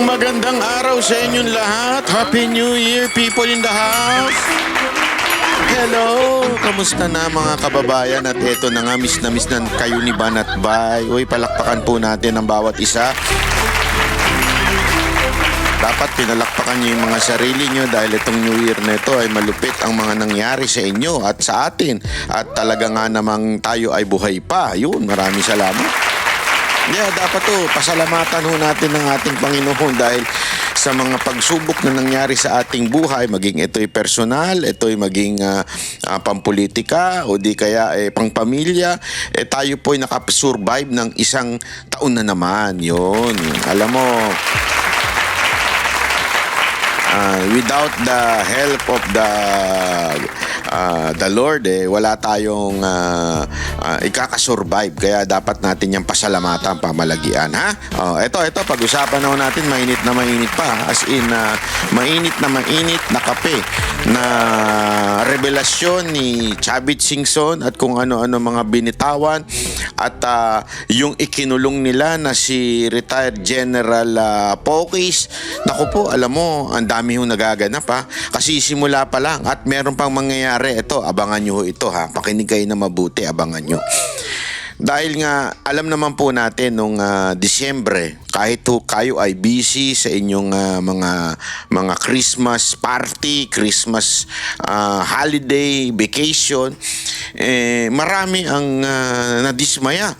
Magandang araw sa inyong lahat. Happy New Year, people in the house. Hello! Kamusta na mga kababayan? At eto na nga, miss na kayo ni Banat Bay. Uy, palakpakan po natin ang bawat isa. Dapat pinalakpakan nyo yung mga sarili nyo dahil itong New Year na ito ay malupit ang mga nangyari sa inyo at sa atin. At talaga nga namang tayo ay buhay pa. Yun, maraming salamat. Yeah, dapat pasalamatan ho natin ng ating Panginoon dahil sa mga pagsubok na nangyari sa ating buhay, maging ito'y personal, ito'y maging pampolitika o di kaya pangpamilya, tayo po'y nakasurvive ng isang taon na naman. Yun, alam mo, without the help of the Lord, wala tayong ikakasurvive. Kaya dapat natin yung pasalamatan, pamalagian, ha? Ito, pag-usapan na natin, mainit na mainit pa. As in, mainit na kape na revelasyon ni Chavit Singson at kung ano-ano mga binitawan at yung ikinulong nila na si retired General Pokis. Naku po, alam mo, ang dami yung nagaganap, ha? Kasi simula pa lang at meron pang mangyayari. Ito, abangan nyo ito, ha? Pakinig kayo na mabuti, abangan nyo. Dahil nga, alam naman po natin nung Disyembre, kahit kayo ay busy sa inyong mga Christmas party, Christmas holiday, vacation, marami ang nadismaya.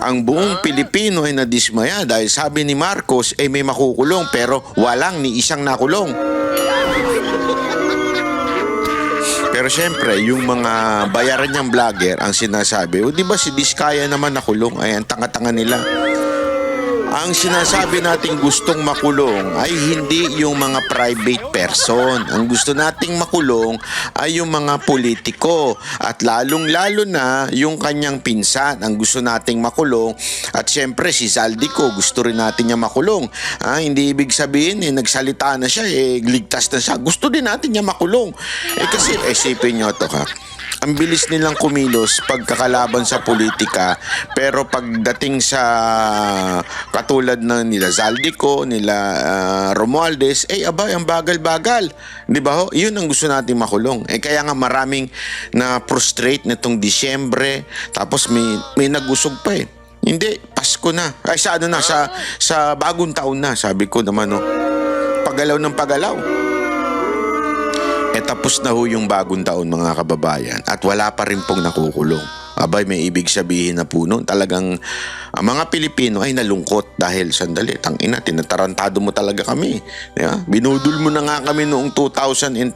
Ang buong Pilipino ay nadismaya dahil sabi ni Marcos, may makukulong pero walang ni isang nakulong. Pero syempre, yung mga bayaran niyang vlogger ang sinasabi, di ba si Diskaya naman nakulong? Ay, ang tanga-tanga nila. Ang sinasabi nating gustong makulong ay hindi yung mga private person. Ang gusto nating makulong ay yung mga politiko. At lalong-lalo na yung kanyang pinsan. Ang gusto nating makulong. At syempre si Zaldico, gusto rin natin niya makulong. Hindi ibig sabihin, nagsalita na siya, ligtas na siya. Gusto din natin niya makulong. Kasi isipin nyo to, ha. Ang bilis nilang kumilos pagkakalaban sa politika, pero pagdating sa katulad ng nila Zaldico, nila Romualdez, abay, ang bagal-bagal. Di ba ho? Yun ang gusto natin makulong. Kaya nga maraming na-frustrate nitong Disyembre, tapos may nagusog pa Hindi, Pasko na. Ay, sa bagong taon na, sabi ko naman, pagalaw ng pagalaw. Tapos na ho yung bagong taon, mga kababayan, at wala pa rin pong nakukulong. Abay, may ibig sabihin na po nun, talagang ang mga Pilipino ay nalungkot dahil sandali, tangina, tinatarantado mo talaga kami. Binudol mo na nga kami noong 2022,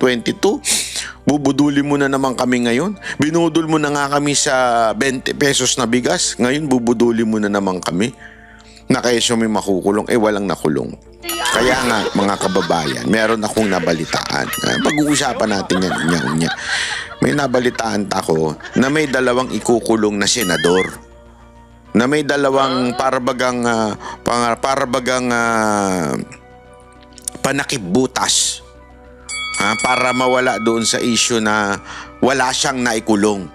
bubuduli mo na naman kami ngayon. Binudol mo na nga kami sa 20 pesos na bigas, ngayon bubuduli mo na naman kami. Na kayo may makukulong, walang nakulong. Kaya nga, mga kababayan, meron akong nabalitaan. Pag-uusapan natin yan. May nabalitaan ako na may dalawang ikukulong na senador. Na may dalawang parabagang panakipbutas. Para mawala doon sa issue na wala siyang naikulong.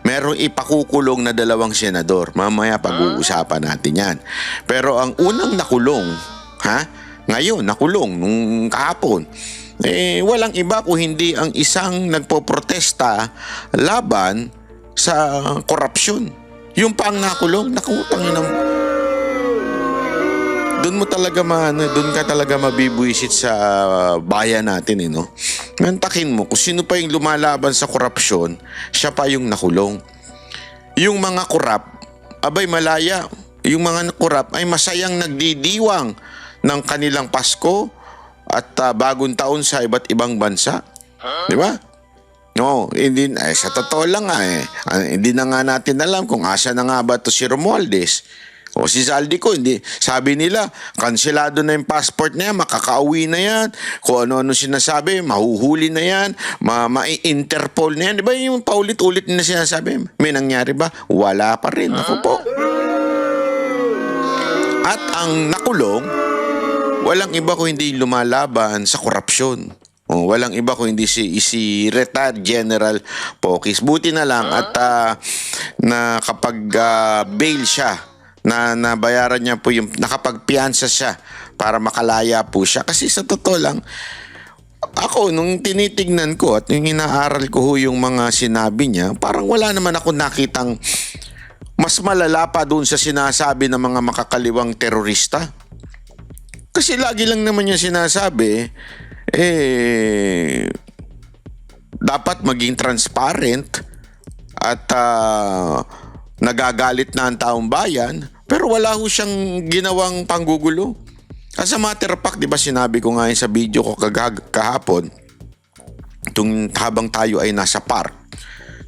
Merong ipakukulong na dalawang senador. Mamaya pag-uusapan natin yan. Pero ang unang nakulong, ngayon, nakulong nung kahapon, walang iba kung hindi ang isang nagpoprotesta laban sa korupsyon. Yung pang nakulong, nakutang yun ang... Doon ka talaga mabibwisit sa bayan natin, Mantakin mo, kung sino pa yung lumalaban sa korupsyon, siya pa yung nakulong. Yung mga korap, abay malaya. Yung mga korap ay masayang nagdidiwang ng kanilang Pasko at bagong taon sa iba't ibang bansa. Di ba? No, hindi, sa totoo lang hindi na nga natin alam kung asa na nga ba to si Romualdez. O si Zaldico, hindi. Sabi nila, kanselado na yung passport na yan, makakauwi na yan. Kung ano-ano sinasabi, mahuhuli na yan, ma-Interpol na yan. Di ba yung paulit-ulit na sinasabi? May nangyari ba? Wala pa rin. Ako po. At ang nakulong, walang iba kung hindi lumalaban sa korupsyon. Walang iba kung hindi si retired General Pokis. Buti na lang at na kapag bail siya na nabayaran niya po yung nakapagpiyansa siya para makalaya po siya. Kasi sa totoo lang, ako, nung tinitignan ko at yung inaaral ko ho yung mga sinabi niya, parang wala naman ako nakitang mas malala pa doon sa sinasabi ng mga makakaliwang terorista. Kasi lagi lang naman niya sinasabi, dapat maging transparent at nagagalit na ang taong bayan, pero wala ho siyang ginawang panggugulo. As a matter of fact, di ba sinabi ko nga yun sa video ko kahapon, habang tayo ay nasa park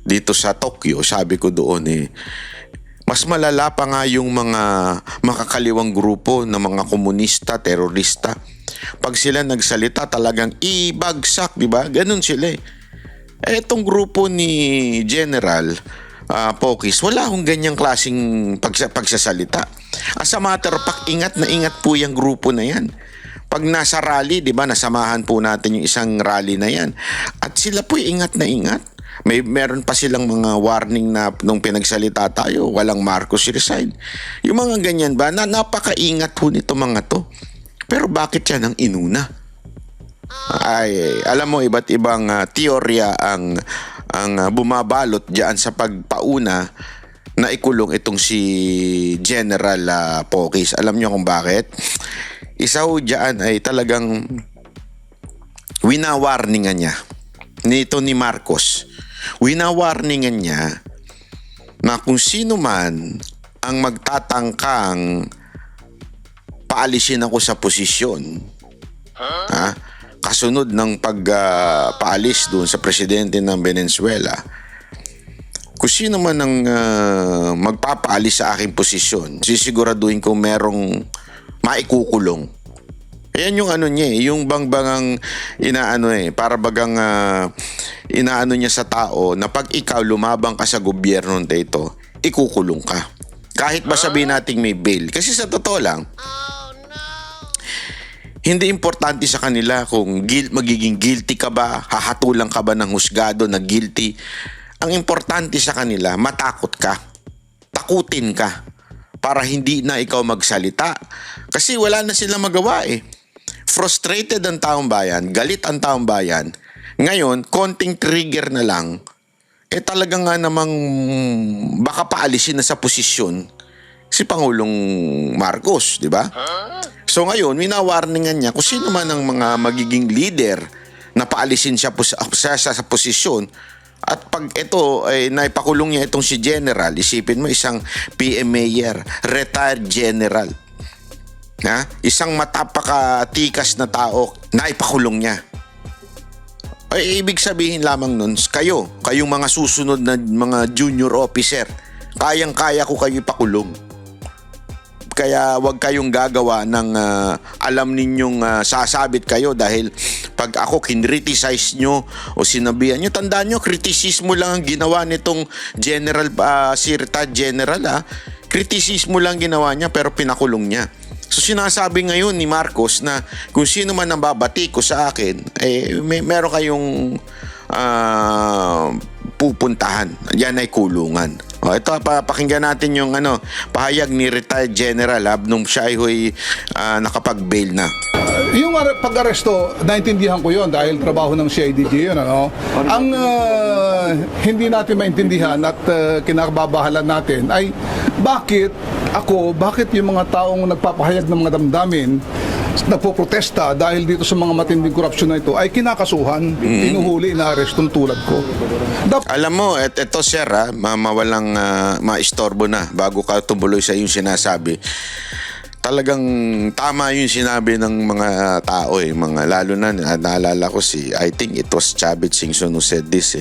dito sa Tokyo, sabi ko doon mas malala pa nga yung mga makakaliwang grupo ng mga komunista, terorista. Pag sila nagsalita, talagang ibagsak, di ba? Ganun sila Etong grupo ni General Pokis, wala akong ganyang klaseng pagsasalita. As a matter of fact, ingat na ingat po yung grupo na yan. Pag nasa rally, di ba, nasamahan po natin yung isang rally na yan. At sila po ingat na ingat. Meron pa silang mga warning na nung pinagsalita tayo, walang Marcos resign. Yung mga ganyan ba, napakaingat po nito mga to. Pero bakit yan ang inuna? Alam mo, iba't ibang teorya ang bumabalot diyan sa pagpauna na ikulong itong si General Pokis. Alam niyo kung bakit? Isa ho diyan ay talagang winawarningan niya nito ni Marcos. Winawarningan niya na kung sino man ang magtatangkang paalisin ako sa posisyon, kasunod ng pagpaalis doon sa presidente ng Venezuela, kung sino man ang magpapaalis sa aking posisyon, sisiguraduhin ko merong maikukulong. Ayan yung niya yung bangbangang para bagang inaano niya sa tao na pag ikaw lumabang ka sa gobyerno nito, ikukulong ka. Kahit ba sabihin nating may bail. Kasi sa totoo lang, hindi importante sa kanila kung magiging guilty ka ba, hahatulan ka ba ng husgado na guilty. Ang importante sa kanila, matakot ka. Takutin ka para hindi na ikaw magsalita. Kasi wala na silang magawa Frustrated ang taong bayan, galit ang taong bayan. Ngayon, konting trigger na lang, talaga nga namang baka paalisin na sa posisyon si Pangulong Marcos, di ba? So ngayon, winawarningan niya kung sino man ang mga magiging leader na paalisin siya sa posisyon. At pag ito ay naipakulong niya itong si General, isipin mo isang PM Mayor, retired general. Isang matapakatikas na tao, naipakulong niya. Ay ibig sabihin lamang nun, kayong mga susunod na mga junior officer, kayang-kaya ko kayo ipakulong. Kaya wag kayong gagawa ng alam ninyong sasabit kayo dahil pag ako kinriticize nyo o sinabihan nyo, tandaan nyo, kritisismo lang ang ginawa nitong general, si retired general kritisismo lang ginawa niya pero pinakulong niya. So sinasabi ngayon ni Marcos na kung sino man ang babati ko sa akin, meron kayong pupuntahan. Yan ay kulungan. Ito, pakinggan natin yung pahayag ni retired general nung siya ay nakapag-bail na. Yung pag-aresto, naintindihan ko yon dahil trabaho ng CIDG yun. Ang hindi natin maintindihan at kinakababahalan natin ay bakit yung mga taong nagpapahayag ng mga damdamin nagpoprotesta dahil dito sa mga matinding korupsyon na ito ay kinakasuhan, inuhuli, inaarestong tulad ko. Alam mo, ito sir, mawalang maistorbo na bago ka tumuloy sa iyong sinasabi. Talagang tama yung sinabi ng mga tao mga lalo na naalala ko I think it was Chavit Singson who said this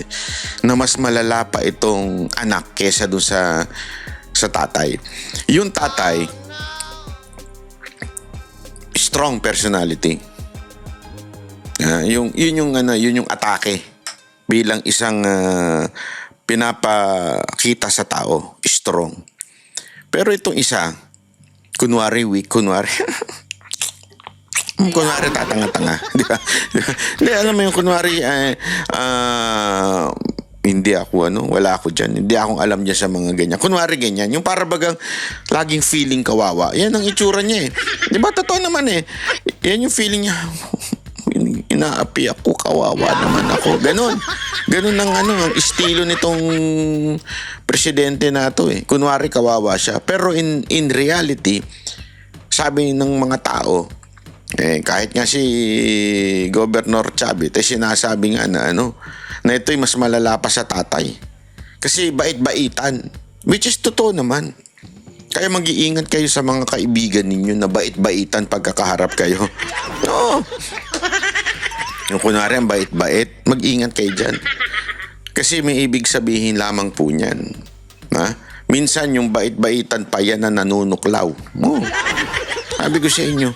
na mas malala pa itong anak kesa dun sa tatay. Yung tatay, strong personality. Yun yung atake bilang isang pinapakita sa tao, strong. Pero itong isa, kunwari weak, kunwari tatanga-tanga, di ba? Hindi, alam mo yung kunwari hindi ako wala ako dyan. Hindi akong alam niya sa mga ganyan. Kunwari ganyan, yung para bagang laging feeling kawawa. Yan ang itsura niya eh. Di ba? Totoo naman eh. Yan yung feeling niya. Inaapi ako, kawawa naman ako. Ganon. Ganon ang estilo nitong presidente na to eh. Kunwari kawawa siya. Pero in reality, sabi ng mga tao, kahit nga si Governor Chavit, sinasabi nga na na ito'y mas malala pa sa tatay. Kasi bait-baitan. Which is totoo naman. Kaya mag-iingat kayo sa mga kaibigan ninyo na bait-baitan pagkakaharap kayo. Oo. Yung kunwari ang bait-bait, mag-ingat kayo dyan. Kasi may ibig sabihin lamang po niyan. Minsan yung bait-baitan pa yan na nanunuklaw. Oo. Sabi ko sa inyo,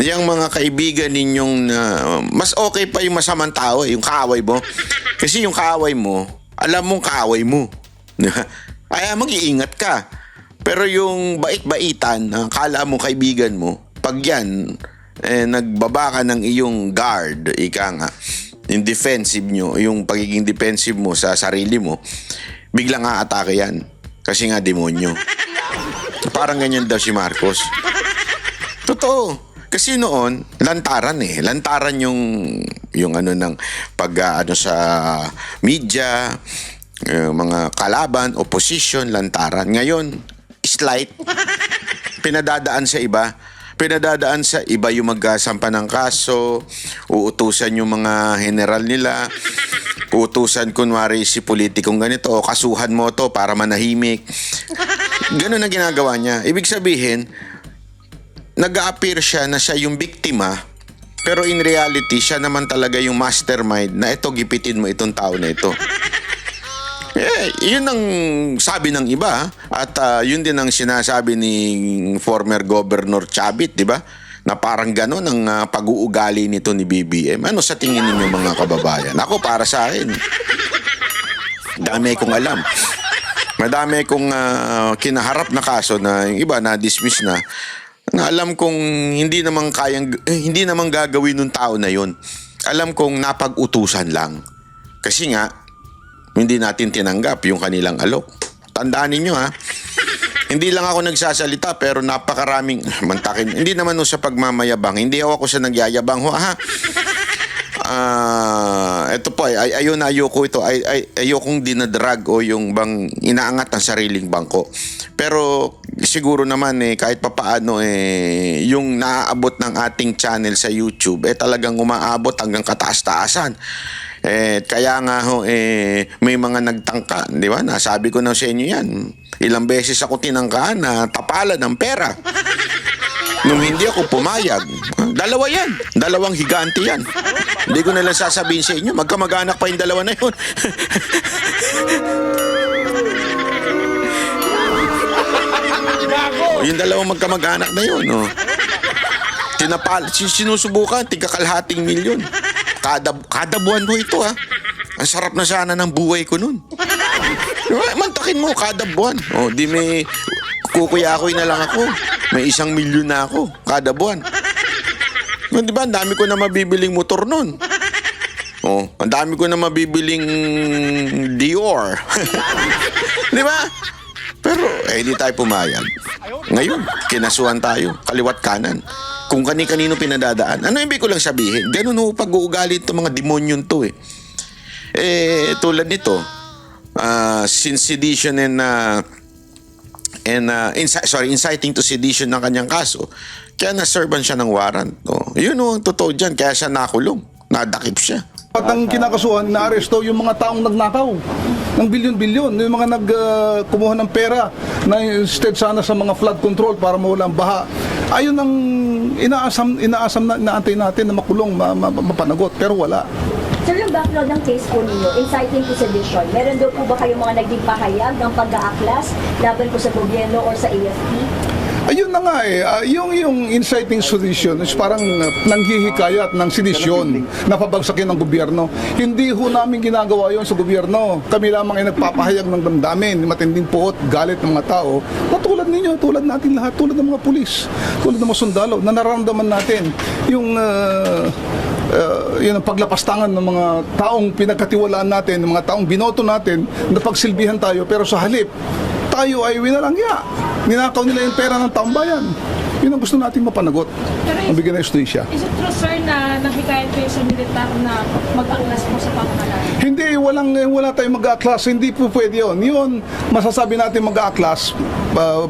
yung mga kaibigan ninyong mas okay pa yung masamang tao, yung kaaway mo. Kasi yung kaaway mo, alam mong kaaway mo. Kaya mag-iingat ka. Pero yung bait-baitan, akala mo kaibigan mo, pag yan, nagbaba ka ng iyong guard, ika nga, yung defensive nyo, yung pagiging defensive mo sa sarili mo, biglang aatake yan. Kasi nga demonyo. Parang ganyan daw si Marcos. Totoo. Kasi noon, lantaran eh. Lantaran yung ng pag sa media, mga kalaban, opposition, lantaran. Ngayon, slight. Pinadadaan sa iba. Pinadadaan sa iba yung magsampa ng kaso, uutusan yung mga general nila, uutusan kunwari si politikong ganito, o kasuhan mo to para manahimik. Ganun ang ginagawa niya. Ibig sabihin, nag-a-appear siya na siya yung biktima, pero in reality, siya naman talaga yung mastermind na ito, gipitin mo itong tao na ito. Yun ang sabi ng iba, at yun din ang sinasabi ni former Governor Chavit, di ba? Na parang gano'n ang pag-uugali nito ni BBM. Ano sa tingin ninyo mga kababayan? Ako, para sa akin, dami kong alam. Madami kong kinaharap na kaso na yung iba na-dismiss na alam kong hindi naman gagawin ng tao na yun. Alam kong napag-utusan lang. Kasi nga, hindi natin tinanggap yung kanilang alok. Tandaan ninyo hindi lang ako nagsasalita pero napakaraming mantakin. Hindi naman sa pagmamayabang. Hindi ako sa nagyayabang. Ito po ayoko ito. Ayokong dinadrag o yung bang inaangat ng sariling bangko. Pero siguro naman kahit papaano yung naaabot ng ating channel sa YouTube talagang umaabot hanggang kataas-taasan. Kaya nga may mga nagtangka, di ba? Nasabi ko na sa inyo yan. Ilang beses ako tinangkaan na tapalan ng pera. Nung hindi ako pumayag, dalawa yan. Dalawang higante yan. Hindi ko na lang sasabihin sa inyo, magkamag-anak pa yung dalawa na yun. Yung dalawang magkamag-anak na yun, sinusubukan, tigkakalhating milyon. Kada buwan mo ito, Ang sarap na sana ng buhay ko nun. Mantakin mo, kada buwan. Di may kukuyakoy na lang ako. May 1 milyon na ako, kada buwan. Di ba, ang dami ko na mabibiling motor nun. Ang dami ko na mabibiling Dior. Di ba? Pero, hindi tayo pumayag. Ngayon, kinasuhan tayo, kaliwat kanan. Kung kani-kanino pinadadaan. Ano ibig ko lang sabihin? Ganun pag-uugali itong mga demonyon to tulad nito, since sedition inciting to sedition ng kanyang kaso, kaya na-serban siya ng warrant. Yun ang totoo dyan, kaya siya nakulong, nadakip siya. At ang kinakasuhan, na-aresto yung mga taong nagnakaw ng bilyon-bilyon, yung mga kumuha ng pera na instead sana sa mga flood control para mawalang baha. Ayun ang inaasam na inaantay natin na makulong, mapanagot, pero wala. Sir, yung background ng case po ninyo, inciting to sedition, meron daw po ba kayong mga naging pahayag ng pag-aaklas laban po sa gobyerno or sa AFP? Ayun na nga yung inciting sedition is parang nanghihikayat ng sedisyon na pabagsakin ng gobyerno. Hindi ho namin ginagawa yon sa gobyerno. Kami lamang ay nagpapahayag ng damdamin, matinding puot, galit ng mga tao, na tulad ninyo, tulad natin lahat, tulad ng mga pulis, tulad ng mga sundalo, na nararamdaman natin yung yun ang paglapastangan ng mga taong pinagkatiwalaan natin, ng mga taong binoto natin, na pagsilbihan tayo, pero sa halip, tayo ay winalangya. Ninakaw nila yung pera ng taong bayan. Yun ang gusto natin mapanagot. Ang bigyan ng justisya. Is it true, sir, na nakikayat kayo sa militar na mag-aklas po sa pamamalaan? Hindi, wala tayong mag-aaklas. Hindi po pwede yun. Yun, masasabi natin mag-aaklas,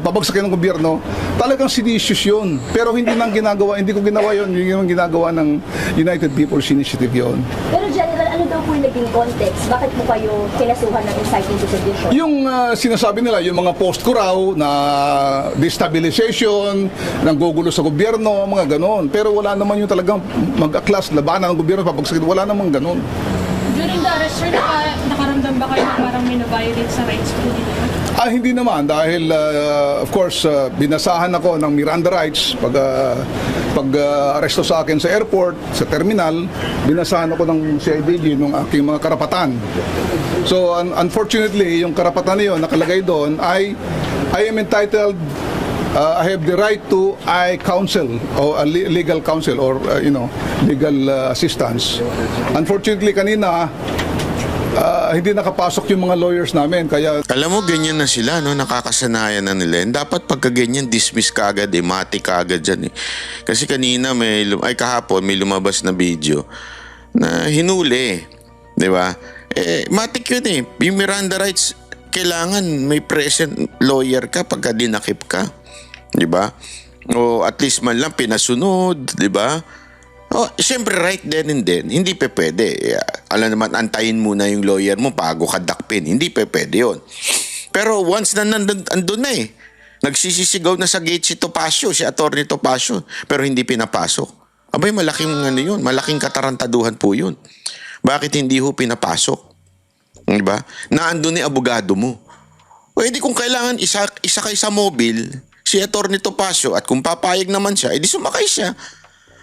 babagsakin ng gobyerno, talagang seditious yun. Pero hindi ko ginawa yun. Yun yung ginagawa ng United People's Initiative yun. Pero General, ano daw po yung naging context? Bakit po kayo kinasuhan ng inciting to sedition? Yung sinasabi nila, yung mga post ko raw na destabilization, ng gugulo sa gobyerno, mga ganon. Pero wala naman yung talagang mag-aklas, labanan ng gobyerno, papagsakin. Wala naman ganon. During the arrest, sir, nakaramdam ba kayo na parang may na-violate sa rights po dito? Hindi naman dahil of course binasahan ako ng Miranda rights pag aresto sa akin sa airport, sa terminal, binasahan ako ng CIDG ng aking mga karapatan. So unfortunately, yung karapatan na yun nakalagay doon ay I am entitled I have the right to counsel or legal counsel or legal assistance. Unfortunately kanina hindi nakapasok yung mga lawyers namin kaya Alam mo, ganyan na sila, no? Nakakasanayan na nila. Dapat pagka ganyan, dismiss ka agad, mati ka agad dyan. Kasi kanina, kahapon, may lumabas na video na hinuli. Di ba? Matik yun eh. Yung Miranda rights, kailangan may present lawyer ka pagka dinakip ka. Di ba? O at least man lang pinasunod, di ba? Oh, siyempre right then and then, hindi pa pwede. Alam naman, antayin muna yung lawyer mo bago ka dakpin. Hindi pa pwede yun. Pero once na andun na nagsisisigaw na sa gate si Topacio, si Atty. Topacio, pero hindi pinapasok. Abay, malaking yun, malaking katarantaduhan po yun. Bakit hindi ho pinapasok? Diba? Na andun ni abogado mo. O hindi kung kailangan isa kay sa mobile, si Atty. Topacio, at kung papayag naman siya, edi sumakay siya.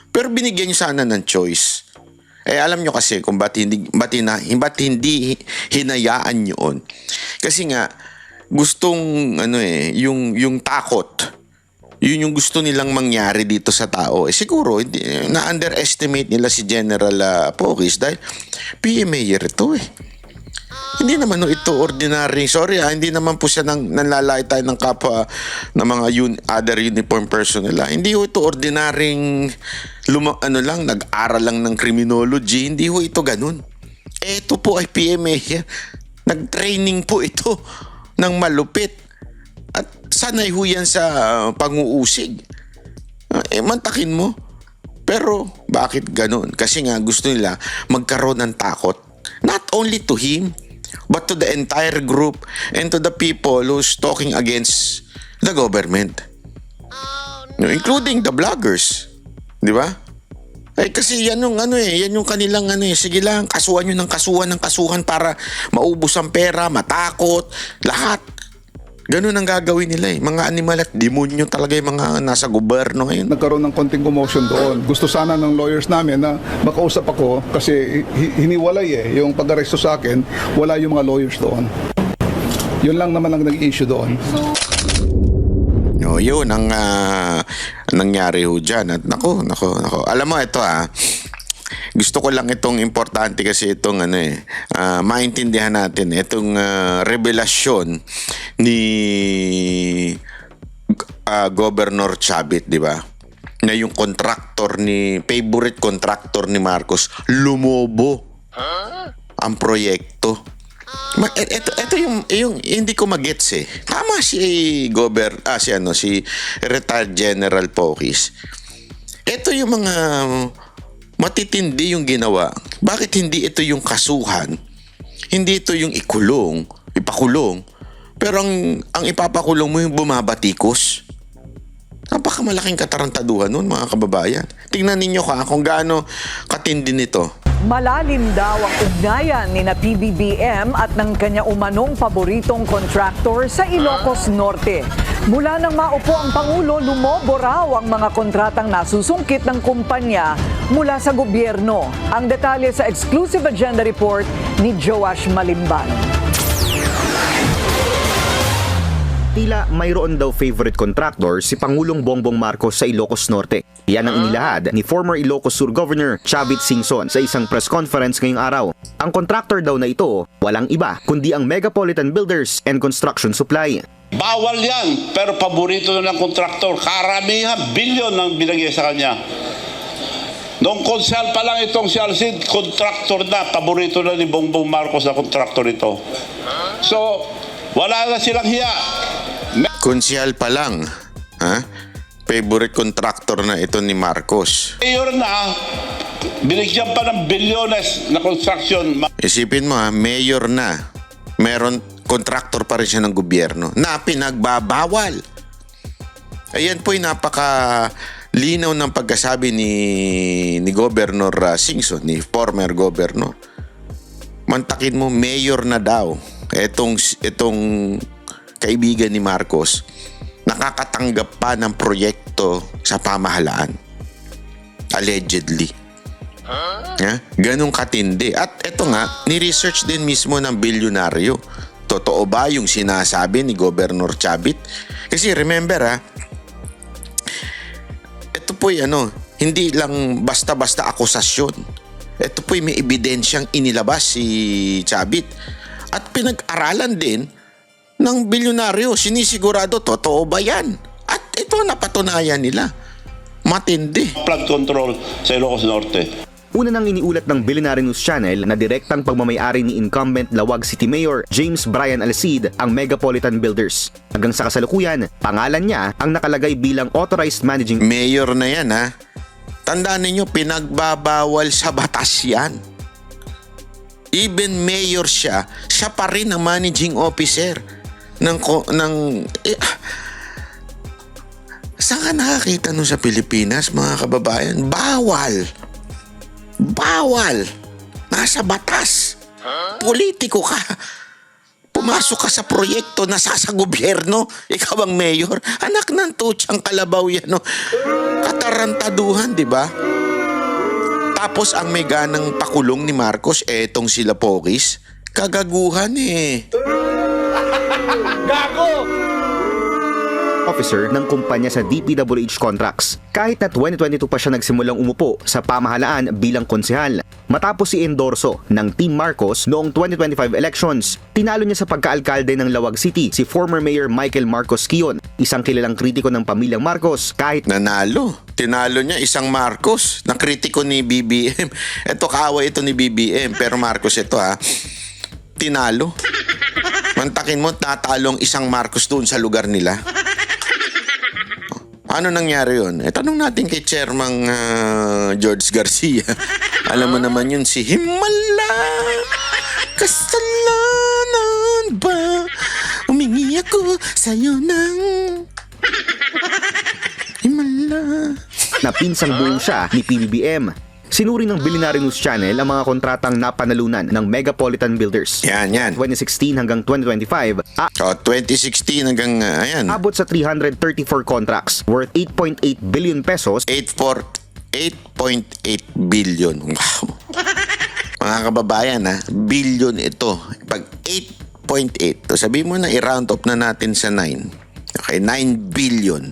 Pero binigyan niyo sana ng choice. Alam niyo kasi kung ba't hindi hinayaan yun. Kasi nga, gustong, yung takot, yun yung gusto nilang mangyari dito sa tao. Siguro, na-underestimate nila si General Pocis dahil PMA ito Hindi naman ito ordinary. Sorry hindi naman po siya nanlalait tayo ng kapwa ng mga other uniform personnel. Hindi ho ito ordinaryong nag-aral lang ng criminology. Hindi ho ito ganun. Ito po ay PMA. Nag-training po ito ng malupit. At sanay ho yan sa pang-uusig. Mantakin mo. Pero bakit ganun? Kasi nga gusto nila magkaroon ng takot. Not only to him, but to the entire group and to the people who's talking against the government. Including the vloggers. Di ba? Kasi yan yung yan yung kanilang sige lang, kasuhan nyo ng kasuhan para maubos ang pera, matakot, lahat. Ganun ang gagawin nila Mga animal at demonyo talaga yung mga nasa gobyerno ngayon. nagkaroon ng konting commotion doon. Gusto sana ng lawyers namin na makausap ako kasi hiniwalay yung pag-aresto sa akin, wala yung mga lawyers doon. Yun lang naman ang nag-issue doon. Yun ang nangyari ho dyan. At nako. Alam mo ito gusto ko lang itong importante kasi itong maintindihan natin itong revelasyon ni Governor Chavit, di ba? Na yung favorite contractor ni Marcos lumobo ang proyekto. Ito yung hindi ko magets Tama si si retired General Pocis. Ito yung mga matitindi yung ginawa. Bakit hindi ito yung kasuhan? Hindi ito yung ipakulong. Pero ang ipapakulong mo yung bumabatikos. Napakamalaking katarantaduhan nun, mga kababayan. Tingnan ninyo kung gaano katindi nito. Malalim daw ang ugnayan ni na PBBM at ng kanya umanong paboritong contractor sa Ilocos Norte. Mula nang maupo ang Pangulo, lumobo raw ang mga kontratang nasusungkit ng kumpanya mula sa gobyerno. Ang detalye sa exclusive agenda report ni Joash Malimban. Tila mayroon daw favorite contractor si Pangulong Bongbong Marcos sa Ilocos Norte. Yan ang inilahad ni former Ilocos Sur Governor Chavit Singson sa isang press conference ngayong araw. Ang contractor daw na ito, walang iba kundi ang Megapolitan Builders and Construction Supply. Bawal yan, pero paborito na ng kontraktor. Karamihan, bilyon ang binigay sa kanya. Noong konsyal pa lang itong si Alcid, kontraktor na, paborito na ni Bongbong Marcos na kontraktor ito. So, wala na silang hiya. Konsyal pa lang, ha? Favorite contractor na ito ni Marcos. Mayor na, binigyan pa ng bilyones na construction. Isipin mo ha, mayor na, meron contractor pa rin siya ng gobyerno na pinagbabawal. Ayan po'y napakalinaw ng pagkasabi ni Governor Singson, ni former governor. Mantakin mo, mayor na daw. Itong kaibigan ni Marcos, nakakatanggap pa ng proyekto sa pamahalaan. Allegedly. Ganong katindi. At ito nga, ni-research din mismo ng bilyonaryo. Totoo ba yung sinasabi ni Governor Chavit? Kasi remember ito po'y hindi lang basta-basta akusasyon. Ito po'y may ebidensyang inilabas si Chavit. At pinag-aralan din ng bilyonaryo. Sinisigurado, totoo ba yan? At ito napatunayan nila. Matindi. Flood control sa Ilocos Norte. Una nang iniulat ng Billionaire News Channel na direktang pagmamayari ni incumbent Lawag City Mayor James Brian Alcid ang Megapolitan Builders. Hanggang sa kasalukuyan, pangalan niya ang nakalagay bilang authorized managing Mayor na yan ha. Tandaan ninyo, pinagbabawal sa batas yan. Even mayor siya pa rin ang managing officer saan ka nakakita nun sa Pilipinas, mga kababayan? Bawal. Nasa batas. Politiko ka. Pumasok ka sa proyekto, nasa sa gobyerno, ikaw ang mayor. Anak ng tutsang kalabaw yan. No? Katarantaduhan, di ba? Tapos ang may ganang pakulong ni Marcos, etong sila Pokis, kagaguhan officer ng kumpanya sa DPWH Contracts. Kahit na 2022 pa siya nagsimulang umupo sa pamahalaan bilang konsehal. Matapos si endorso ng Team Marcos noong 2025 elections, tinalo niya sa pagkaalkalde ng Lawag City si former Mayor Michael Marcos Quion, isang kilalang kritiko ng pamilyang Marcos. Kahit Tinalo niya isang Marcos na kritiko ni BBM. Ito kaaway ito ni BBM, pero Marcos ito tinalo. Mantakin mo, tatalong isang Marcos doon sa lugar nila. Ano nangyari yun? Tanong natin kay Chairman George Garcia. Alam mo naman yun, si Himala, kasalanan ba? Humingi ako sa'yo ng Himala. na pinsang buo siya ni PBBM. Sinuri ng Billionaire News Channel ang mga kontratang napanalunan ng Megapolitan Builders. Yan. 2016 hanggang 2025, 2016 hanggang, abot sa 334 contracts worth 8.8 billion pesos. 8.8 billion. Wow. Mga kababayan, billion ito. Pag 8.8, sabihin mo na i-round up na natin sa 9. Okay, 9 billion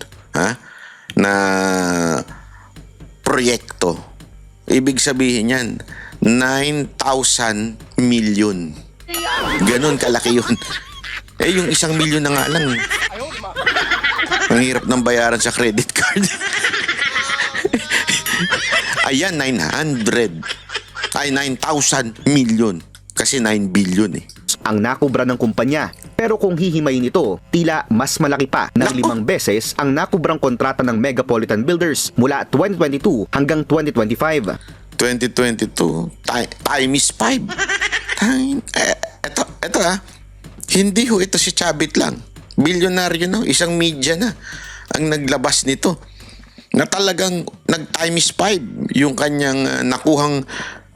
na proyekto. Ibig sabihin yan, 9,000 million. Ganon kalaki yun. Yung 1 milyon na nga lang. Ang hirap ng bayaran sa credit card. Ayan, 9,000 million. Kasi 9 billion ang nakubra ng kumpanya. Pero kung hihimayin ito, tila mas malaki pa ng 5 beses ang nakubrang kontrata ng Megapolitan Builders mula 2022 hanggang 2025. 2022 time is 5. Ito hindi ito si Chavit lang. Bilyonaryo na, isang media na ang naglabas nito. Na talagang nag time is 5 yung kanyang nakuhang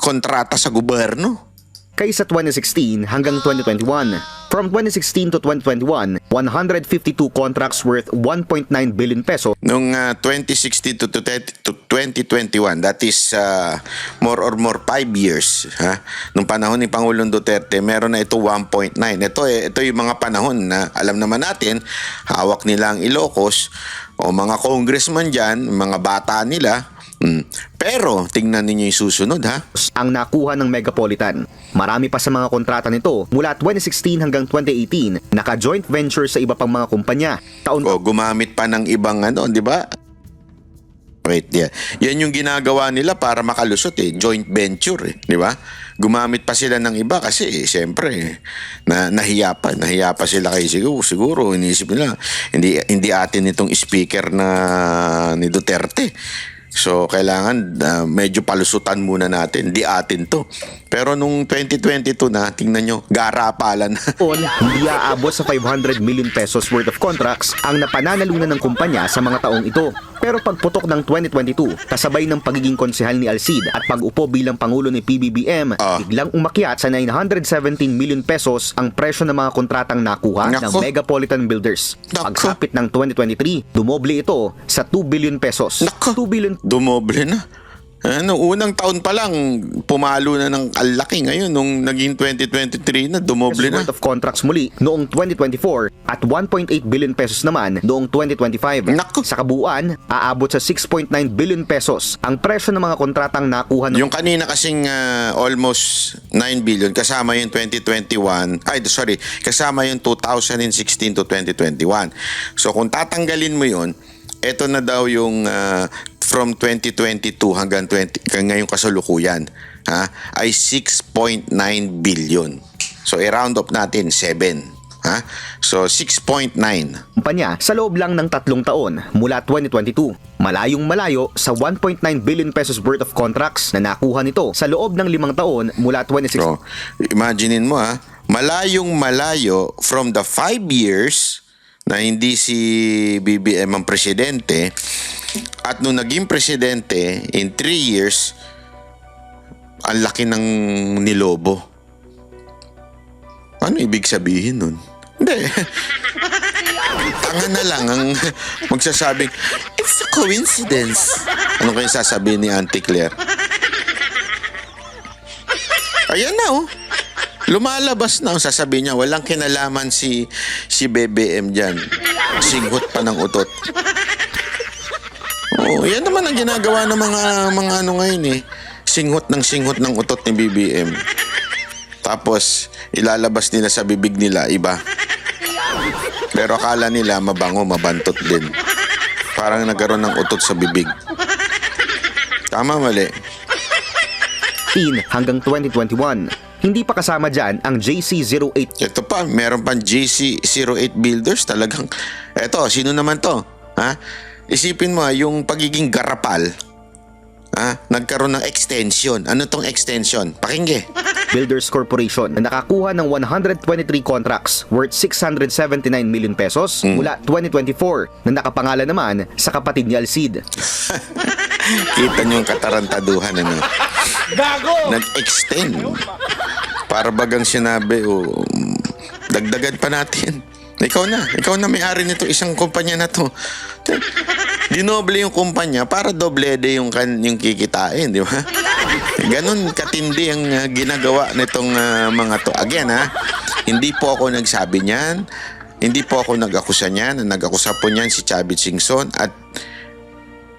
kontrata sa gobyerno. Kaysa 2016 hanggang 2021. From 2016 to 2021, 152 contracts worth 1.9 billion peso Nung 2016 to 2021, that is more 5 years. Ha? Nung panahon ni Pangulong Duterte, meron na ito 1.9. Ito yung mga panahon na alam naman natin, hawak nila ang Ilocos o mga congressman dyan, mga bata nila. Pero tingnan ninyo yung susunod, ha? ang nakuha ng Megapolitan. Marami pa sa mga kontrata nito mula 2016 hanggang 2018, naka-joint venture sa iba pang mga kumpanya. Taon O gumamit pa ng ibang di ba? Wait, yeah. Yan yung ginagawa nila para makalusot joint venture di ba? Gumamit pa sila ng iba kasi siyempre nahiya pa sila kay siguro iniisip nila hindi atin itong speaker na ni Duterte. So, kailangan medyo palusutan muna natin. Di atin to. Pero nung 2022 na, tingnan nyo, garapalan. hindi aabot sa 500 million pesos worth of contracts ang napananalunan ng kumpanya sa mga taong ito. Pero pagputok ng 2022, kasabay ng pagiging konsehal ni Alcid at pag-upo bilang Pangulo ni PBBM, biglang umakyat sa 917 million pesos ang presyo ng mga kontratang nakuha ng Nako. Megapolitan Builders. Nako. Pagsapit ng 2023, dumoble ito sa 2 billion pesos. Nako. 2 billion Dumoble na. Unang taon pa lang, pumalo na ng alaki. Ngayon, nung naging 2023 na, dumoble na. worth of contracts muli noong 2024 at 1.8 billion pesos naman noong 2025. Naku. Sa kabuuan, aabot sa 6.9 billion pesos ang presyo ng mga kontratang nakuha ng Yung kanina kasing almost 9 billion, kasama yung 2021, kasama yung 2016 to 2021. So kung tatanggalin mo yun, eto na daw yung from 2022 hanggang ngayong kasalukuyan, ay 6.9 billion. So i-round up natin 7. So 6.9. kumpanya sa loob lang ng 3 taon mula 2022. Malayong malayo sa 1.9 billion pesos worth of contracts na nakuha nito sa loob ng 5 taon mula 2016. So imaginein mo malayong malayo from the 5 years na hindi si BBM ang presidente at nung naging presidente in 3 years ang laki ng nilobo. Ano ibig sabihin nun? Hindi. Tanga na lang ang magsasabing it's a coincidence. Ano kayo sasabihin ni Auntie Claire? Ayan na lumalabas na sasabihin niya, walang kinalaman si BBM dyan. Singhot pa ng utot. Yan naman ang ginagawa ng mga ngayon Singhot ng utot ni BBM. Tapos, ilalabas nila sa bibig nila, iba. Pero akala nila mabango, mabantot din. Parang nagkaroon ng utot sa bibig. Tama, mali. Hanggang 2021. Hindi pa kasama dyan ang JC08. Ito pa, meron pang JC08 Builders talagang. Eto, sino naman to? Isipin mo yung pagiging garapal. Nagkaroon ng extension. Ano tong extension? Pakingge. Builders Corporation na nakakuha ng 123 contracts worth 679 million pesos mula 2024 na nakapangalan naman sa kapatid ni Alcid. Kita niyo yung katarantaduhan nag-extend. Para bagang sinabi, dagdagan pa natin. Ikaw na may-ari nito isang kumpanya na to. Dinoble yung kumpanya para doblede yung kikitain, di ba? Ganon katindi ang ginagawa nitong mga to. Again, hindi po ako nagsabi niyan. Hindi po ako nag-akusa niyan. Nag-akusa po niyan si Chavit Singson. At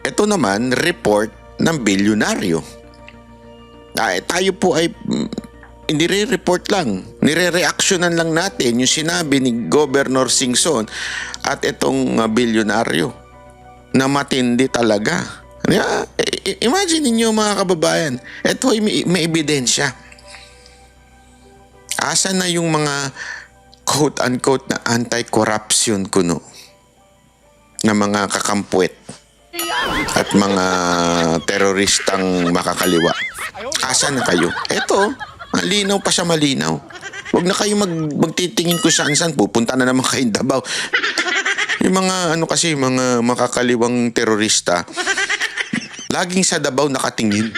ito naman, report ng bilyonaryo. Tayo po ay nire-report lang. Nire-reactionan lang natin yung sinabi ni Governor Singson at itong bilyonaryo na matindi talaga. Imagine niyo mga kababayan, ito ay may ebidensya. Asa na yung mga quote-unquote na anti-corruption kuno na mga kakampuet at mga teroristang makakaliwa? Asa na kayo? Ito, malinaw pa siya malinaw. Huwag na kayo magtitingin kung saan-saan. Pupunta na naman kayong Davao. Yung mga mga makakaliwang terorista, laging sa Davao nakatingin.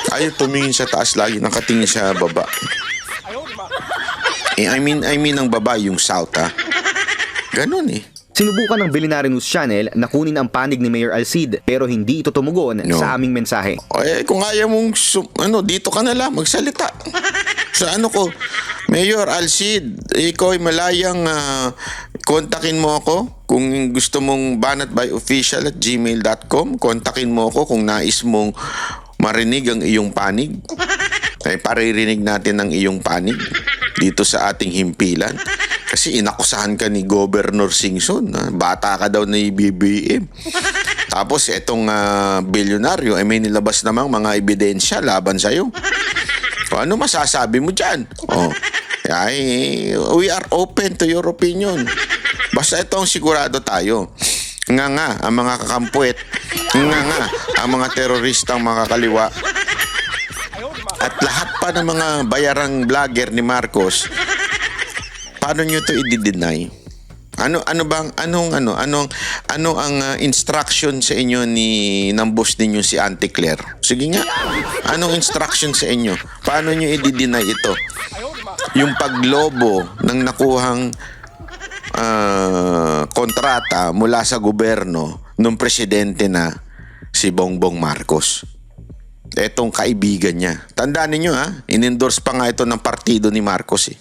Ayaw tumingin sa taas, lagi nakatingin sa baba. I mean ang baba, yung south, ha? Ganon eh. Sinubukan ng Billionaire News Channel na kunin ang panig ni Mayor Alcid pero hindi ito tumugon No. sa aming mensahe. Kung ayaw mong, dito ka na lang, magsalita. Sa ko, Mayor Alcid, ikaw ay malayang kontakin mo ako. Kung gusto mong banatbyofficial@gmail.com, kontakin mo ako kung nais mong marinig ang iyong panig. Paririnig natin ang iyong panig dito sa ating himpilan. Kasi inakusahan ka ni Governor Singson. Bata ka daw ni BBM. Tapos itong bilyonaryo, may nilabas namang mga ebidensya laban sa'yo. Ano masasabi mo dyan? We are open to your opinion. Basta itong sigurado tayo. Nga ang mga kakampuet. Nga ang mga teroristang mga kaliwa. At lahat pa ng mga bayarang vlogger ni Marcos, paano nyo to i-deny? Ano ang instruction sa inyo ng boss ninyo si Auntie Claire? Sige nga. Anong instruction sa inyo? Paano nyo i-deny ito? Yung paglobo ng nakuhang kontrata mula sa gobyerno ng presidente na si Bongbong Marcos. Etong kaibigan niya. Tandaan ninyo in-endorse pa nga ito ng partido ni Marcos eh.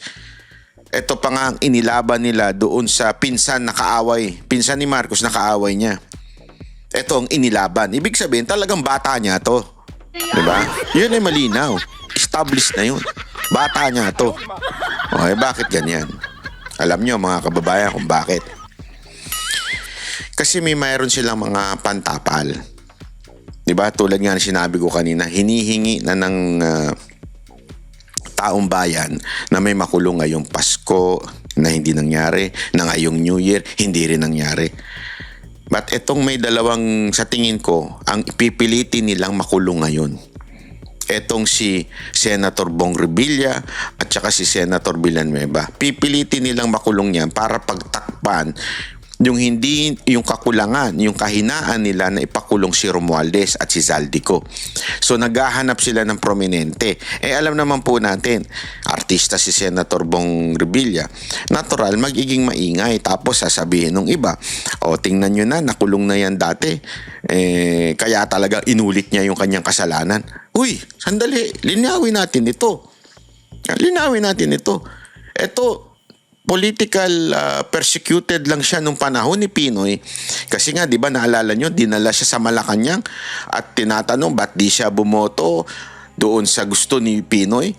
Ito pa nga ang inilaban nila doon sa pinsan na kaaway. Pinsan ni Marcos na kaaway niya. Ito ang inilaban. Ibig sabihin, talagang bata niya to. Diba? Yun ay malinaw. Established na yun. Bata niya to. Bakit ganyan? Alam niyo mga kababayan kung bakit. Kasi mayroon silang mga pantapal. Diba? Tulad nga na sinabi ko kanina, hinihingi na ng taong bayan na may makulong ngayong Pasko na hindi nangyari, na ngayong New Year, hindi rin nangyari. But itong may dalawang, sa tingin ko, ang ipipilitin nilang makulong ngayon. Etong si Senator Bong Revilla at saka si Senator Villanueva. Pipilitin nilang makulong yan para pagtakpan yung kakulangan, yung kahinaan nila na ipakulong si Romualdez at si Zaldico. So naghahanap sila ng prominente. Alam naman po natin, artista si Senator Bong Revilla. Natural, magiging maingay. Tapos sasabihin ng iba, tingnan nyo na, nakulong na yan dati. Kaya talaga inulit niya yung kanyang kasalanan. Uy, sandali, linawin natin ito. Ito, political persecuted lang siya nung panahon ni Pinoy. Kasi nga, di ba, naalala nyo, dinala siya sa Malacanang at tinatanong ba't di siya bumoto doon sa gusto ni Pinoy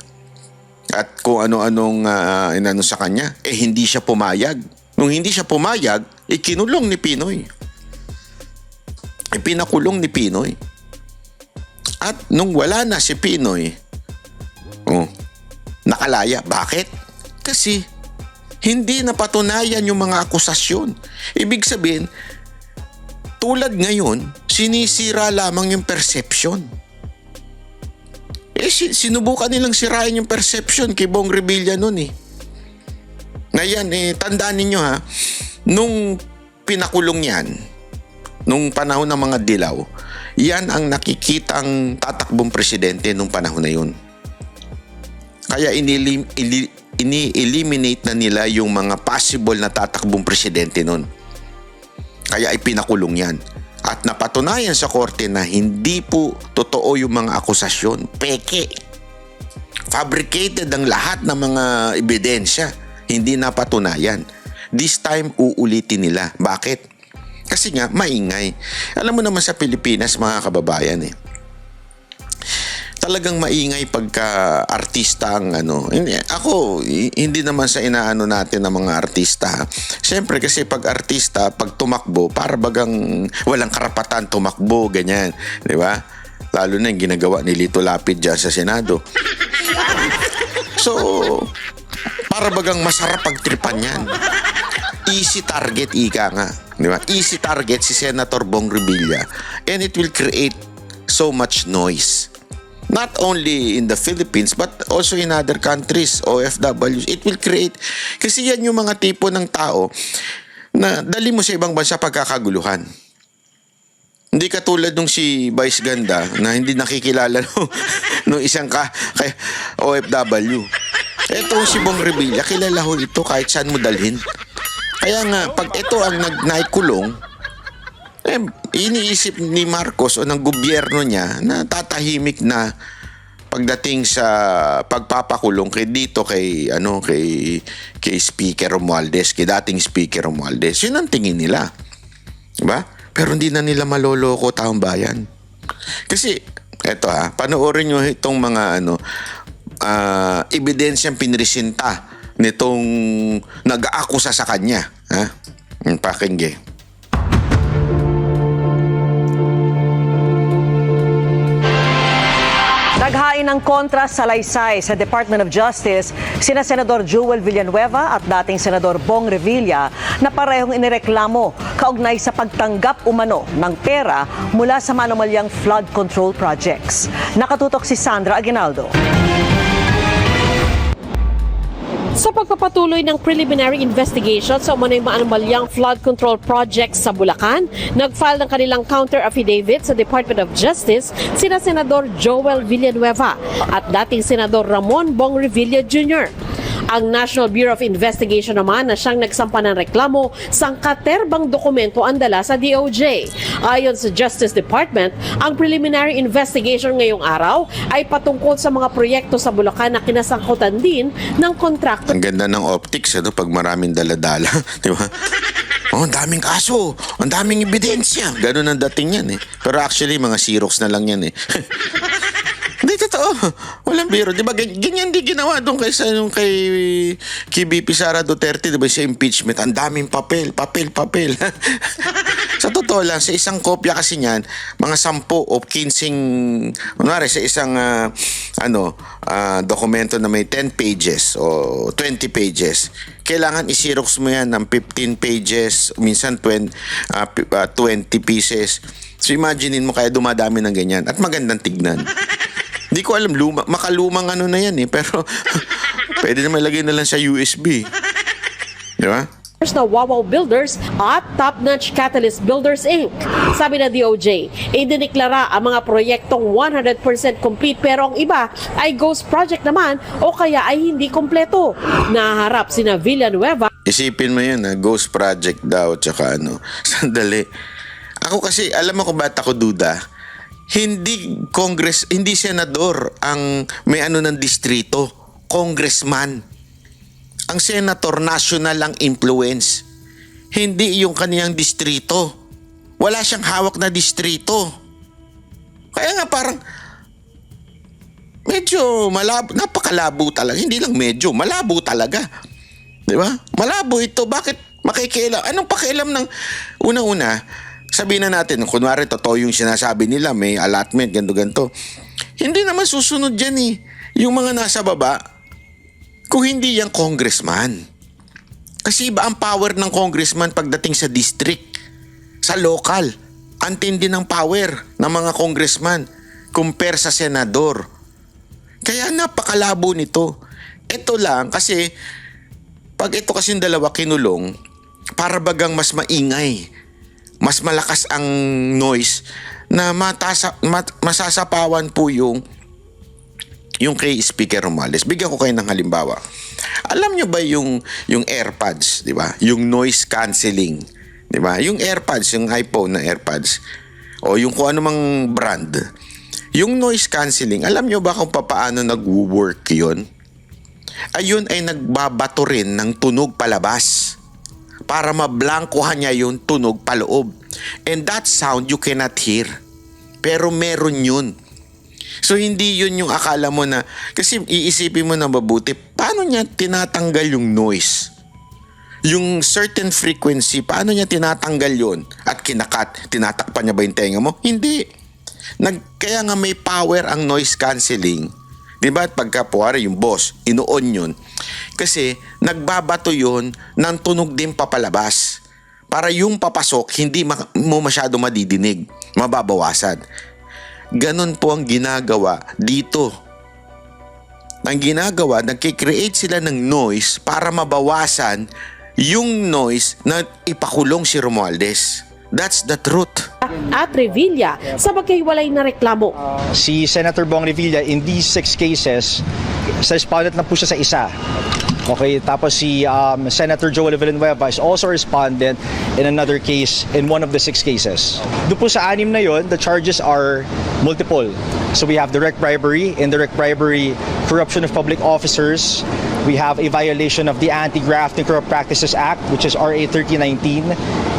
at kung ano-anong inano sa kanya. Hindi siya pumayag. Nung hindi siya pumayag, ikinulong ni Pinoy. Pinakulong ni Pinoy. At nung wala na si Pinoy, nakalaya. Bakit? Kasi hindi napatunayan yung mga akusasyon. Ibig sabihin, tulad ngayon, sinisira lamang yung perception. Sinubukan nilang sirain yung perception kay Bong Revilla nun eh. Na yan, tandaan ninyo nung pinakulong yan, nung panahon ng mga dilaw, yan ang nakikitang tatakbong presidente nung panahon na yun. Kaya ini-eliminate na nila yung mga possible na tatakbong presidente nun. Kaya ipinakulong yan. At napatunayan sa korte na hindi po totoo yung mga akusasyon. Peke. Fabricated ang lahat ng mga ebidensya. Hindi napatunayan. This time, uulitin nila. Bakit? Kasi nga, maingay. Alam mo naman sa Pilipinas, mga kababayan talagang maingay pagka artista ang Ako, hindi naman sa inaano natin ng mga artista. Siyempre kasi pag artista, pag tumakbo, para bagang walang karapatan tumakbo, ganyan. Di ba? Lalo na yung ginagawa ni Lito Lapid dyan sa Senado. So, para bagang masarap pagtripan yan. Easy target, ika nga. Di ba? Easy target si Senator Bong Revilla. And it will create so much noise. Not only in the Philippines but also in other countries, OFWs. It will create, kasi yan yung mga tipo ng tao na dali mo sa ibang bansa pagkakaguluhan. Hindi Hindi katulad nung si Vice Ganda na hindi nakikilala nung isang kay OFW. Eto si Bong Revilla, kilala ho ito kahit saan mo dalhin. Kaya nga, pag ito ang naikulong, iniisip ni Marcos o ng gobyerno niya na tatahimik na pagdating sa pagpapakulong kay Speaker Romualdez, kay dating Speaker Romualdez. Yun ang tingin nila. Diba? Pero hindi na nila maloloko taong bayan. Kasi, eto panoorin nyo itong mga ebidensyang pinresinta nitong nag-aakusa sa kanya. Pakinggan. Naghain ng kontra sa salaysay sa Department of Justice sina Senador Joel Villanueva at dating Senador Bong Revilla na parehong inireklamo kaugnay sa pagtanggap umano ng pera mula sa manumalyang flood control projects. Nakatutok si Sandra Aguinaldo. Sa pagpapatuloy ng preliminary investigation sa umano'y maanumalyang flood control projects sa Bulacan, nag-file ng kanilang counter-affidavit sa Department of Justice sina Senador Joel Villanueva at dating Senador Ramon Bong Revilla Jr. Ang National Bureau of Investigation naman na siyang nagsampa ng reklamo sa katerbang dokumento ang dala sa DOJ. Ayon sa Justice Department, ang preliminary investigation ngayong araw ay patungkol sa mga proyekto sa Bulacan na kinasangkutan din ng kontrakto. Ang ganda ng optics, pag maraming daladala. Di ba? Ang daming kaso, ang daming ebidensya. Ganun ang dating yan Pero actually, mga Xerox na lang yan Hindi, totoo. Walang biro. Di ba, ganyan di ginawa doon kay VP Sara Duterte, di ba, sa impeachment. Ang daming papel. Sa totoo lang, sa isang kopya kasi niyan, mga 10 o 15, kunwari, sa isang dokumento na may 10 pages o 20 pages, kailangan i-xerox mo yan ng 15 pages, minsan 20 pieces. So imaginein mo kaya dumadami ng ganyan at magandang tignan. Hindi ko alam, makalumang na yan pero pwede naman lagay na lang sa USB. Di ba? Na Wawaw Builders at Top Notch Catalyst Builders Inc. Sabi na DOJ, idiniklara ang mga proyektong 100% complete pero ang iba ay ghost project naman o kaya ay hindi kompleto. Naharap sina Villanueva. Isipin mo yun ghost project daw tsaka sandali. Ako kasi, alam mo kung ba't ako duda? Hindi senador ang may ng distrito, congressman. Ang senator national ang influence. Hindi yung kaniyang distrito. Wala siyang hawak na distrito. Kaya nga parang medyo malabo, napakalabo talaga. Hindi lang medyo, malabo talaga. Di ba? Malabo ito. Bakit makikialam? Anong pakialam ng una-una? Sabihin na natin, kunwari totoo yung sinasabi nila, may allotment, ganto-ganto. Hindi naman susunod dyan yung mga nasa baba, kung hindi yung congressman. Kasi iba ang power ng congressman pagdating sa district, sa local. Antindi ng power ng mga congressman compare sa senador. Kaya napakalabo nito. Ito lang kasi, pag ito kasing dalawa kinulong, para bagang mas maingay, mas malakas ang noise na masasapawan po yung kay Speaker Romualdez. Bigyan ko kayo ng halimbawa. Alam nyo ba yung AirPods, di ba? Yung noise cancelling, di ba? Yung AirPods, yung iPhone na AirPods, o yung kung ano mang brand, yung noise cancelling, alam nyo ba kung paano nag-work yun? Ayun ay nagbabato rin ng tunog palabas para mablangkohan niya yung tunog paloob. And that sound you cannot hear. Pero meron yun. So hindi yun yung akala mo na, kasi iisipin mo na mabuti, paano niya tinatanggal yung noise? Yung certain frequency, paano niya tinatanggal yun? At tinatakpan niya ba yung tenga mo? Hindi. Kaya nga may power ang noise cancelling. Diba? At pagkapuwari yung boss, ino-on yun. Kasi nagbabato yun ng tunog din papalabas. Para yung papasok, hindi mo masyado madidinig. Mababawasan. Ganon po ang ginagawa dito. Ang ginagawa, nagkikreate sila ng noise para mabawasan yung noise na ipakulong si Romualdez. That's the truth. at Revilla sa magkahiwalay na reklamo. Si Senator Bong Revilla, in these 6 cases, sa respondent lang po siya sa isa. Okay, tapos si Senator Joel Villanueva is also a respondent in another case in one of the 6 cases. Doon po sa 6 na yon, the charges are multiple. So we have direct bribery, indirect bribery, corruption of public officers. We have a violation of the Anti-Graft and Corrupt Practices Act, which is RA 3019.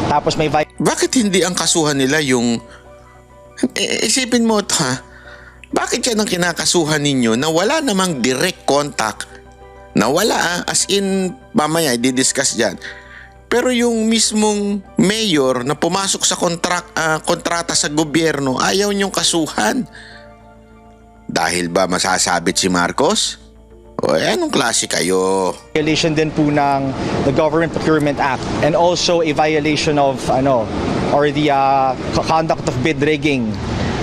Tapos may Bakit hindi ang kasuhan nila yung... Isipin mo ito ha. Bakit yan ang kinakasuhan ninyo na wala namang direct contact? Na wala as in, mamaya i-discuss dyan. Pero yung mismong mayor na pumasok sa kontrata sa gobyerno, ayaw niyong kasuhan. Dahil ba masasabit si Marcos? O anong klase kayo? violation din po ng the Government Procurement Act and also a violation of or the conduct of bid rigging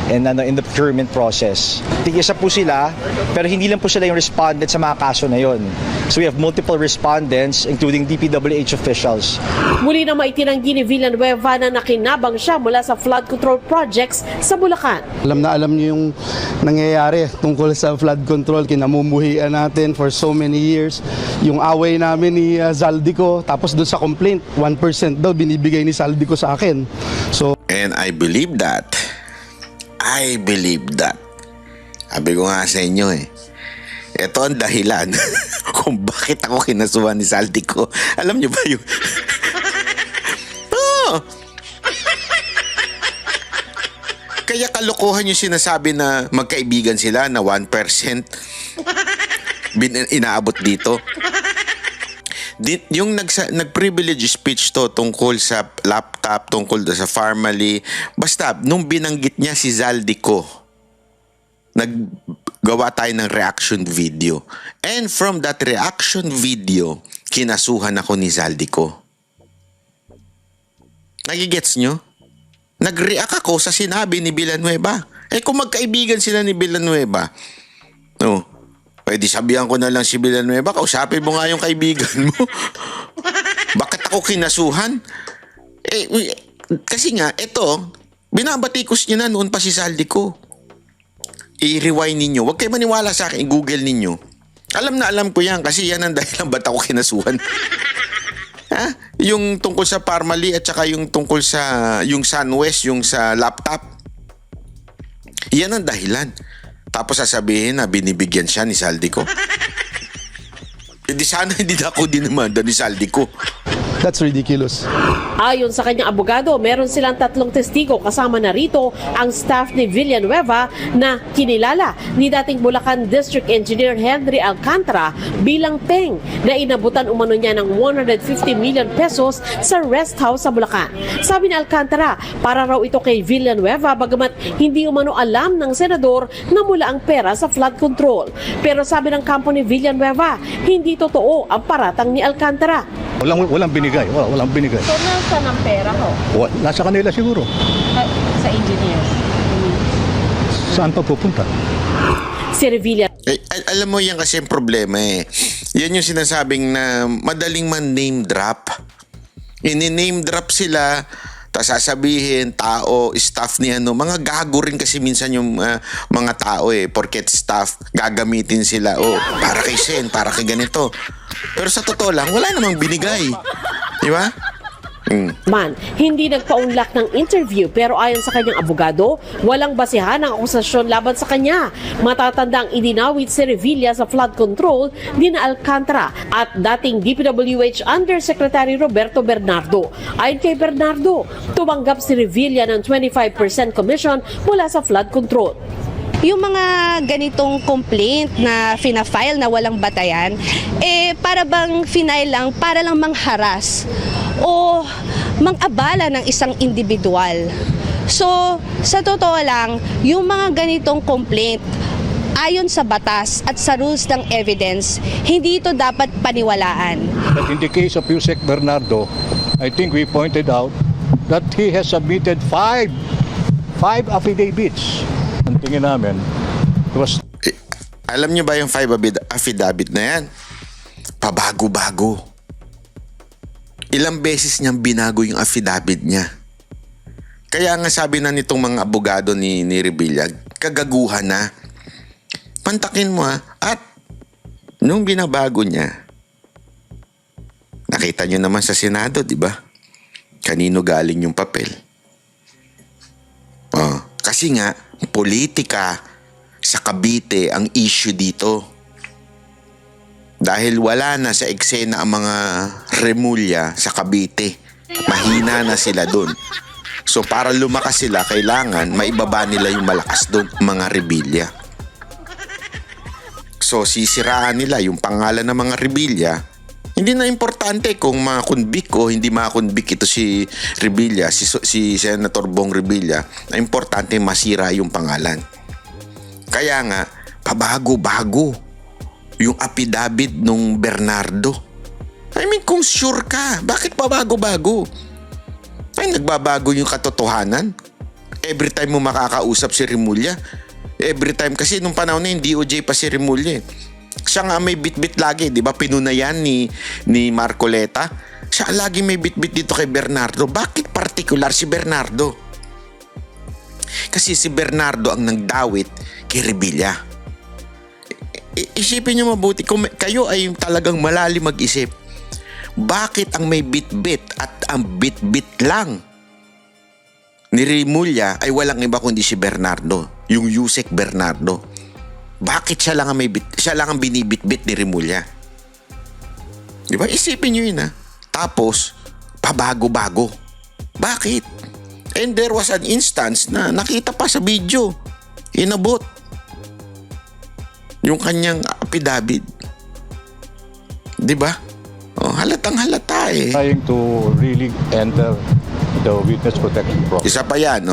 in the procurement process. Tig-isa po sila, pero hindi lang po sila yung respondent sa mga kaso na yon. So we have multiple respondents including DPWH officials. Muli na maitinanggi ni Villanueva na nakinabang siya mula sa flood control projects sa Bulacan. Alam na alam niyo yung nangyayari tungkol sa flood control, kinamumuhian natin for so many years. Yung away namin ni Zaldico, tapos doon sa complaint, 1% daw binibigay ni Zaldico sa akin. So, And I believe that. I believe that. Sabi ko nga sa inyo ito ang dahilan kung bakit ako kinasuhan ni Zaldico. Alam niyo ba yun? Oh. Kaya kalokohan yung sinasabi na magkaibigan sila na 1% inaabot dito. Yung nag-privilege speech to tungkol sa laptop, tungkol sa family. Basta, nung binanggit niya si Zaldico, naggawa tayo ng reaction video. And from that reaction video, kinasuhan ako ni Zaldico. Nagigets nyo? Nag-react ako sa sinabi ni Villanueva. Kung magkaibigan sila ni Villanueva, pwede sabihan ko na lang si Villanueva, kausapin mo nga yung kaibigan mo. Bakit ako kinasuhan? Kasi nga, ito, binabatikos niya na noon pa si Zaldico. I-rewind ninyo. Huwag kayo maniwala sa akin, i-google ninyo. Alam na alam ko yan kasi yan ang dahilan ba't ako kinasuhan. Ha? Yung tungkol sa Parmali at saka yung tungkol sa yung SunWest, yung sa laptop. Yan ang dahilan. Tapos sasabihin na binibigyan siya ni Zaldico. Di sana hindi na ako dinamanda ni Zaldico. that's ridiculous. Ayon sa kanyang abogado, meron silang 3 testigo kasama na rito ang staff ni Villanueva na kinilala ni dating Bulacan District Engineer Henry Alcantara bilang peng na inabutan umano niya ng 150 million pesos sa rest house sa Bulacan. Sabi ni Alcantara, para raw ito kay Villanueva bagamat hindi umano alam ng senador na mula ang pera sa flood control. Pero sabi ng kampo ni Villanueva, hindi totoo ang paratang ni Alcantara. Walang binigay. Walang binigay. So, nasa ng pera ko? Nasa kanila siguro. Sa engineers? Saan pa pupunta? Si Revilla Alam mo yan kasi yung problema Yan yung sinasabing na madaling man name drop. Ini-name drop sila, tapos sasabihin, tao, staff ni mga gago rin kasi minsan yung mga tao porket staff, gagamitin sila, para kay Sen, para kay ganito. Pero sa totoo lang, wala namang binigay. Di ba? man, hindi nagpaunlak ng interview pero ayon sa kanyang abogado, walang basihan ang akusasyon laban sa kanya. Matatandang idinawit si Revilla sa flood control ni na Alcantara at dating DPWH Undersecretary Roberto Bernardo. Ayon kay Bernardo, tumanggap si Revilla ng 25% commission mula sa flood control. Yung mga ganitong complaint na fina-file na walang batayan, para bang final lang, para lang mangharas o mangabala ng isang individual. So, sa totoo lang, yung mga ganitong complaint, ayon sa batas at sa rules ng evidence, hindi ito dapat paniwalaan. But in the case of Yusek Bernardo, I think we pointed out that he has submitted five affidavits. Ang tingin namin, was... Alam niyo ba yung 5 affidavit na yan? Pabago-bago. Ilang beses niyang binago yung affidavit niya. Kaya nga sabi na nitong mga abogado ni Revilla, kagaguhan na. Pantakin mo At nung binabago niya, nakita nyo naman sa Senado, di ba? Kanino galing yung papel? Kasi nga, politika sa Cavite ang issue dito. Dahil wala na sa eksena ang mga Remulla sa Cavite. Mahina na sila doon. So para lumakas sila, kailangan maibaba nila yung malakas doon, mga Revilla. So sisiraan nila yung pangalan ng mga Revilla. Hindi na importante kung makonvict o hindi makonvict ito si Revilla, si Senator Bong Revilla. Ang importante masira yung pangalan. Kaya nga, pabago-bago yung affidavit nung Bernardo. I mean, kung sure ka, bakit pabago-bago? Ay, nagbabago yung katotohanan. Every time mo makakausap si Remulla. Every time, kasi nung panahon na yung DOJ pa si Remulla. Siya nga may bit-bit lagi, di ba? Pinunayan ni Marcoleta. Siya lagi may bit-bit dito kay Bernardo. Bakit particular si Bernardo? Kasi si Bernardo ang nagdawit kay Revilla. Isipin niyo mabuti, kung kayo ay talagang malalim mag-isip, bakit ang may bit-bit at ang bit-bit lang ni Remulla ay walang iba kundi si Bernardo, yung Yusek Bernardo? Bakit siya lang ang binibit-bit ni Remulla? Di ba? Isipin niyo yun Tapos, pabago-bago. Bakit? And there was an instance na nakita pa sa video. Inabot yung kanyang affidavit. Di ba? Halatang halata Trying to really enter the witness protection process. Isa pa yan,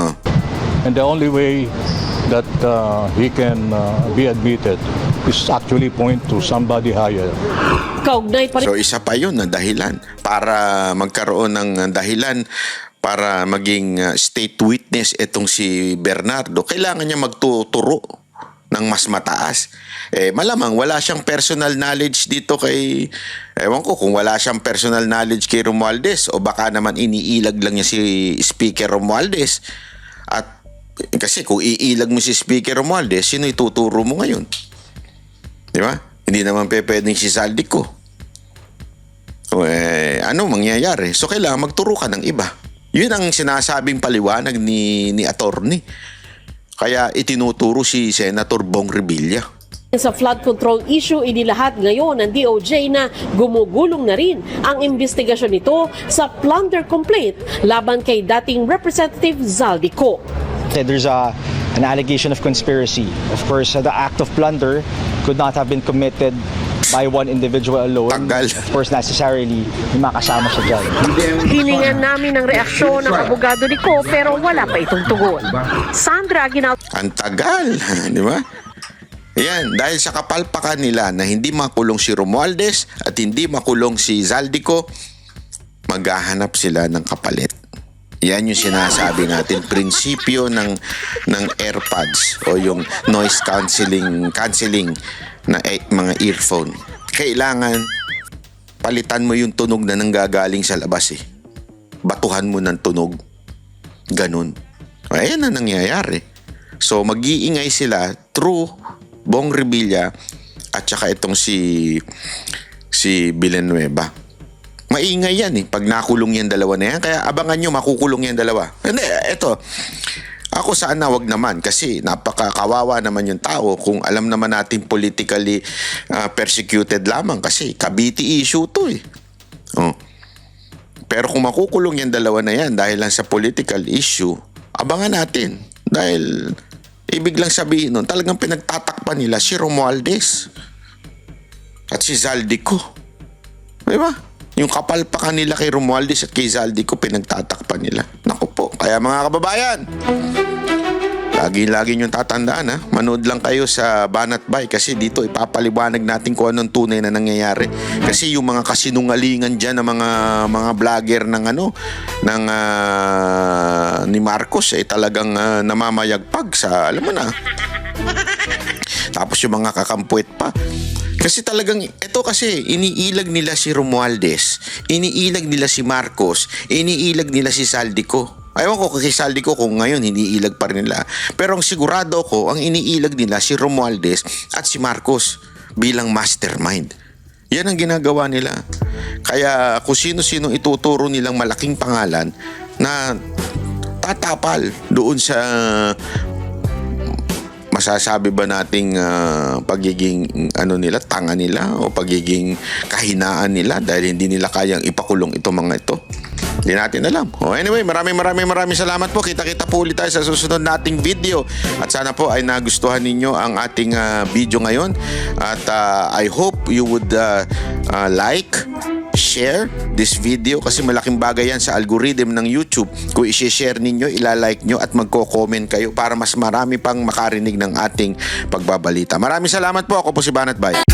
And the only way that he can be admitted is actually point to somebody higher. Kaugnay pa rin So isa pa yun na dahilan para magkaroon ng dahilan para maging state witness itong si Bernardo. Kailangan niya magtuturo ng mas mataas. Malamang wala siyang personal knowledge dito kay, ewan ko kung wala siyang personal knowledge kay Romualdez o baka naman iniilag lang niya si Speaker Romualdez. At kasi kung iilag mo si Speaker Romualdez, sino ituturo mo ngayon? Di ba? Hindi naman pwedeng si Zaldico. Ano mangyayari? So kailangan magturo ka ng iba. Yun ang sinasabing paliwanag ni attorney. Kaya itinuturo si Senator Bong Revilla. sa flood control issue, inilahat ngayon ng DOJ na gumugulong na rin ang investigasyon nito sa plunder complaint laban kay dating Representative Zaldico. There's an allegation of conspiracy. Of course, the act of plunder could not have been committed by one individual alone. Tagal. Of course, necessarily, may makasama siya dyan. Hiningan namin ng reaksyon ng abogado ni Ko pero wala pa itong tugon. Sandra, Ang tagal, di ba? Yan, dahil sa kapalpakan nila na hindi makulong si Romualdez at hindi makulong si Zaldico, maghahanap sila ng kapalit. Yan yung sinasabi natin, prinsipyo ng AirPods o yung noise cancelling na mga earphone. Kailangan palitan mo yung tunog na nanggagaling sa labas eh. Batuhan mo ng tunog. Ganun. Ayan na nangyayari. So mag-iingay sila through Bong Revilla at saka itong si Villanueva. Maingay yan eh pag nakulong yan dalawa na yan. Kaya abangan nyo makukulong yan dalawa. Hindi, eto. Ako sana wag naman kasi napakakawawa naman yung tao kung alam naman natin politically persecuted lamang kasi Cavite issue to eh. Oh. Pero kung makukulong yan dalawa na yan dahil lang sa political issue, abangan natin. Dahil ibig lang sabihin nun, talagang pinagtatakpan nila si Romualdez at si Zaldico. Diba? Yung kapalpakan nila kay Romualdez at kay Zaldico, pinagtatakpan nila. Naku po. Kaya mga kababayan, lagi-lagi nyo tatandaan ha. Manood lang kayo sa Banat Bay kasi dito ipapaliwanag natin kung anong tunay na nangyayari. Kasi yung mga kasinungalingan dyan ng mga vlogger ng ni Marcos ay talagang namamayagpag sa, alam mo na. Tapos yung mga kakampuit pa. Kasi talagang, ito kasi, iniilag nila si Romualdez, iniilag nila si Marcos, iniilag nila si Zaldico. Ewan ko kay Saldi ko kung ngayon iniilag pa rin nila. Pero ang sigurado ko, ang iniilag nila si Romualdez at si Marcos bilang mastermind. Yan ang ginagawa nila. Kaya kung sino-sino ituturo nilang malaking pangalan na tatapal doon sa masasabi ba nating pagiging nila, tanga nila o pagiging kahinaan nila dahil hindi nila kayang ipakulong itong mga ito. Hindi natin alam. Anyway, maraming salamat po. Kita-kita po ulit tayo sa susunod nating video. At sana po ay nagustuhan ninyo ang ating video ngayon. At I hope you would like, share this video kasi malaking bagay yan sa algorithm ng YouTube. Kung i-share ninyo, ilalike nyo at magko-comment kayo para mas marami pang makarinig ng ating pagbabalita. Maraming salamat po. Ako po si Banat Bayan.